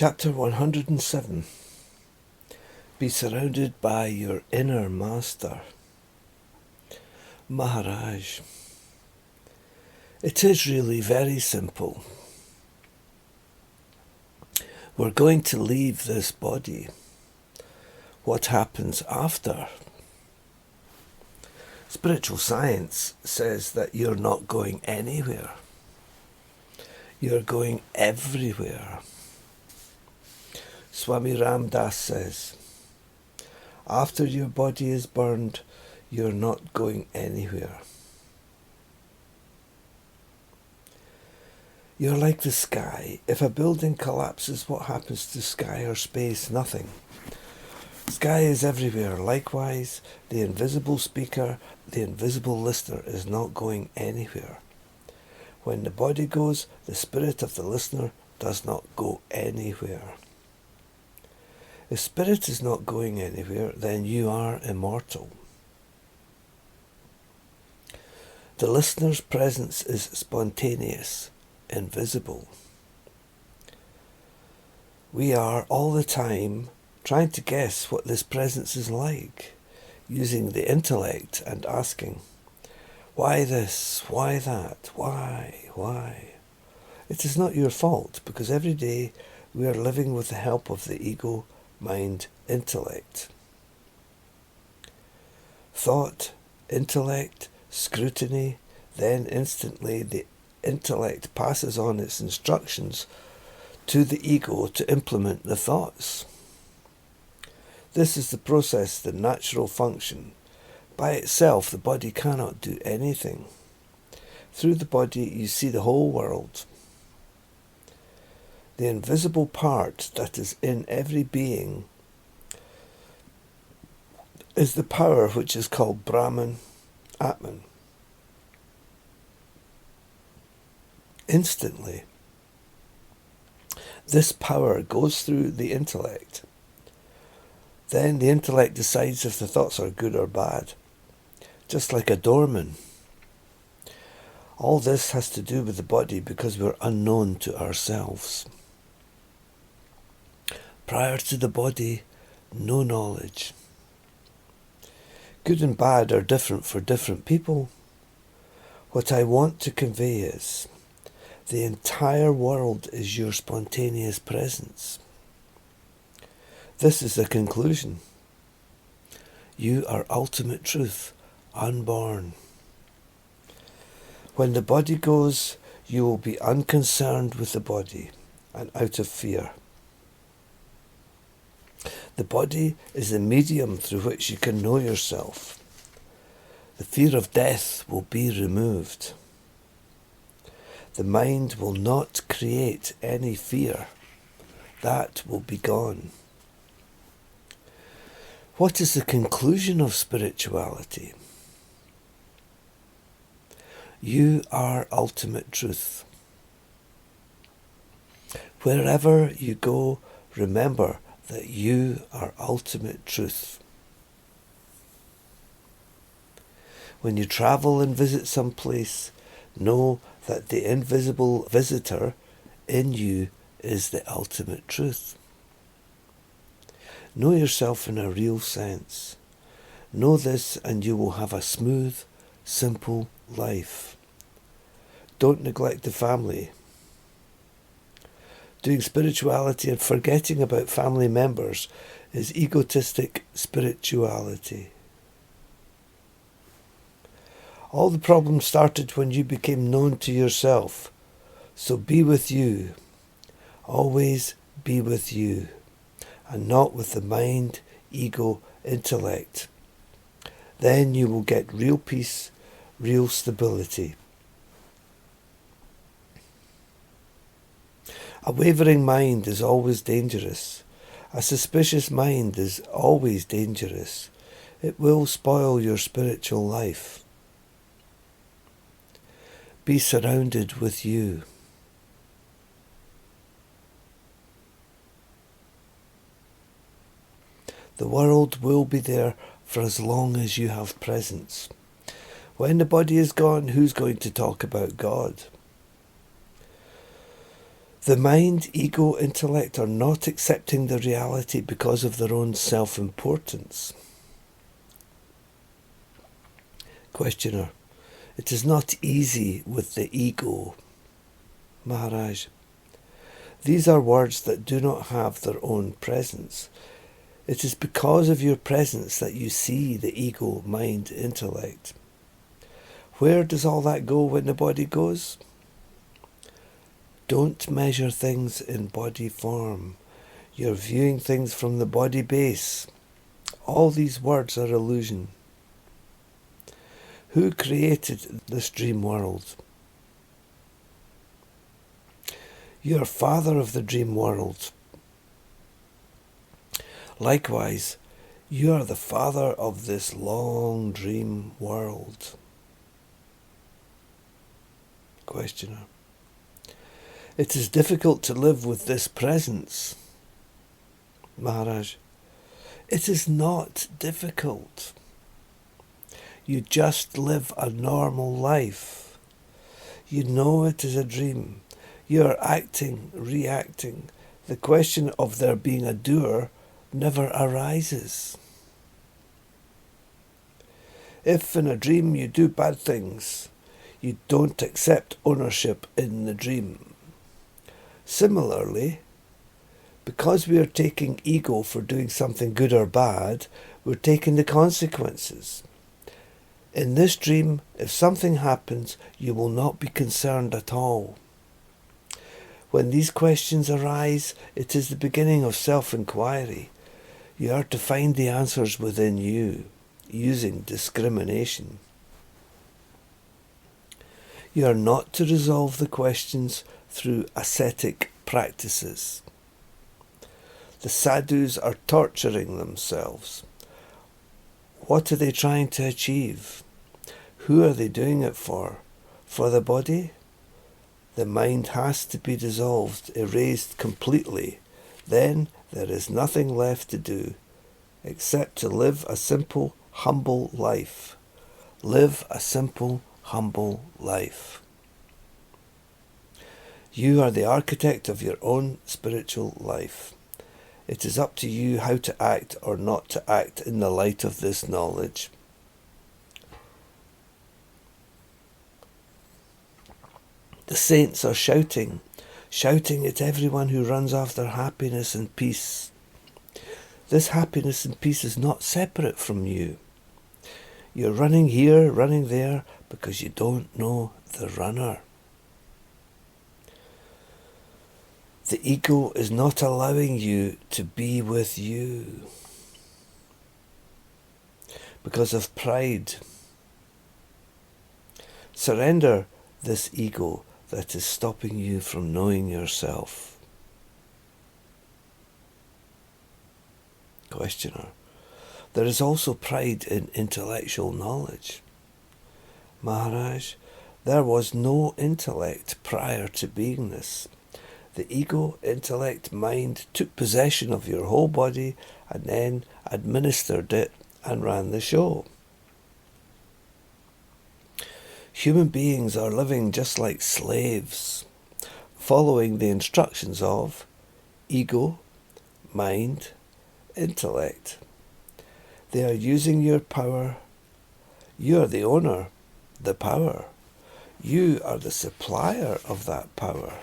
Chapter 107. Be surrounded by your inner master. Maharaj. It is really very simple. We're going to leave this body. What happens after? Spiritual science says that you're not going anywhere. You're going everywhere. Swami Ramdas says, after your body is burned, you're not going anywhere. You're like the sky. If a building collapses, what happens to sky or space? Nothing. Sky is everywhere. Likewise, the invisible speaker, the invisible listener is not going anywhere. When the body goes, the spirit of the listener does not go anywhere. If spirit is not going anywhere, then you are immortal. The listener's presence is spontaneous, invisible. We are all the time trying to guess what this presence is like, using the intellect and asking, why this, why that, why? It is not your fault, because every day we are living with the help of the ego, mind, intellect. Thought, intellect, scrutiny, then instantly the intellect passes on its instructions to the ego to implement the thoughts. This is the process, the natural function. By itself, the body cannot do anything. Through the body, you see the whole world. The invisible part that is in every being is the power which is called Brahman, Atman. Instantly, this power goes through the intellect. Then the intellect decides if the thoughts are good or bad, just like a doorman. All this has to do with the body because we're unknown to ourselves. Prior to the body, no knowledge. Good and bad are different for different people. What I want to convey is, the entire world is your spontaneous presence. This is the conclusion. You are ultimate truth, unborn. When the body goes, you will be unconcerned with the body and out of fear. The body is the medium through which you can know yourself. The fear of death will be removed. The mind will not create any fear. That will be gone. What is the conclusion of spirituality? You are ultimate truth. Wherever you go, remember that you are ultimate truth. When you travel and visit some place, know that the invisible visitor in you is the ultimate truth. Know yourself in a real sense. Know this and you will have a smooth, simple life. Don't neglect the family. Doing spirituality and forgetting about family members is egotistic spirituality. All the problems started when you became known to yourself. So be with you. Always be with you. And not with the mind, ego, intellect. Then you will get real peace, real stability. A wavering mind is always dangerous. A suspicious mind is always dangerous. It will spoil your spiritual life. Be surrounded with you. The world will be there for as long as you have presence. When the body is gone, who's going to talk about God? The mind, ego, intellect are not accepting the reality because of their own self-importance. Questioner. It is not easy with the ego. Maharaj. These are words that do not have their own presence. It is because of your presence that you see the ego, mind, intellect. Where does all that go when the body goes? Don't measure things in body form. You're viewing things from the body base. All these words are illusion. Who created this dream world? You are father of the dream world. Likewise, you are the father of this long dream world. Questioner. It is difficult to live with this presence. Maharaj. It is not difficult. You just live a normal life. You know it is a dream. You are acting, reacting. The question of there being a doer never arises. If in a dream you do bad things, you don't accept ownership in the dream. Similarly, because we are taking ego for doing something good or bad, we're taking the consequences. In this dream, if something happens, you will not be concerned at all. When these questions arise, it is the beginning of self-inquiry. You are to find the answers within you, using discrimination. You are not to resolve the questions through ascetic practices. The sadhus are torturing themselves. What are they trying to achieve? Who are they doing it for? For the body? The mind has to be dissolved, erased completely. Then there is nothing left to do except to live a simple, humble life. Live a simple, humble life. You are the architect of your own spiritual life. It is up to you how to act or not to act in the light of this knowledge. The saints are shouting at everyone who runs after happiness and peace. This happiness and peace is not separate from you. You're running here, running there, because you don't know the runner. The ego is not allowing you to be with you because of pride. Surrender this ego that is stopping you from knowing yourself. Questioner. There is also pride in intellectual knowledge. Maharaj, there was no intellect prior to beingness. The ego, intellect, mind took possession of your whole body and then administered it and ran the show. Human beings are living just like slaves, following the instructions of ego, mind, intellect. They are using your power. You are the owner, the power. You are the supplier of that power.